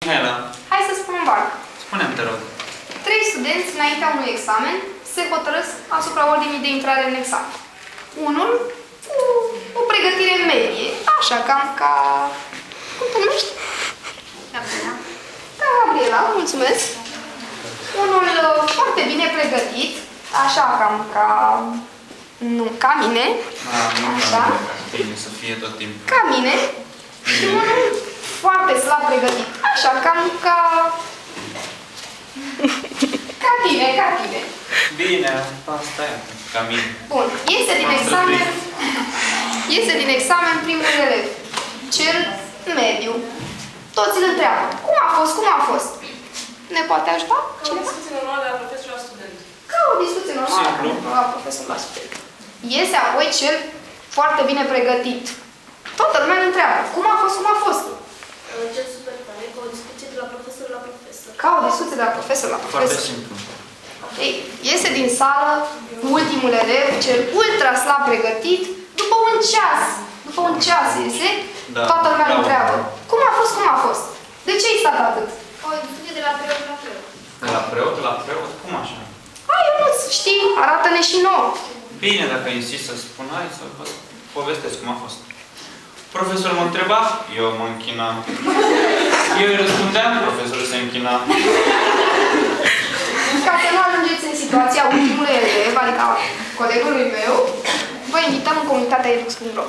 Mihaela, Hai să spunem vag. spune-mi, te rog. 3 studenți înaintea unui examen se hotărăsc asupra ordinii de intrare în examen. Unul cu o pregătire medie, așa, cam ca... Cum te numești? Gabriela. Da, Gabriela, mulțumesc. Unul foarte bine pregătit, așa, cam ca... Nu, ca mine. Așa. Bine, să fie tot timpul. Ca mine. Și unul foarte slab pregătit, așa, cam ca... Ca tine, ca tine. Bine, asta e, ca mine. Bun, iese din examen primul elev, cel mediu. Toți îl întreabă, cum a fost, cum a fost? Ne poate ajuta Ca o discuție normală de la profesor la student. Ca o discuție normală la profesor la student. Iese apoi cel foarte bine pregătit. Toată lumea îl întreabă, cum a fost, cum a fost? Cel super tare, ca o discuție de la profesor la profesor. Ca o discuție de la profesor la Foarte profesor. simplu. Ei, iese din sală ultimul elev, cel ultra slab pregătit, după un ceas iese, Da, toată lumea îl bravo. întreabă, cum a fost, cum a fost? De ce ai stat atât? Ca o discuție de la preot la preot. De la preot la preot? Cum așa? Hai, Ionuț, știi, arată-ne și nouă. Bine, dacă insist să spun, hai să vă povestesc cum a fost. Profesorul mă întreba, eu mă închinam. Eu îi răspundeam, profesorul se închina. Ca să nu ajungeți în situația ultimului elev, adică colegului meu, vă invităm în comunitatea edux.ro.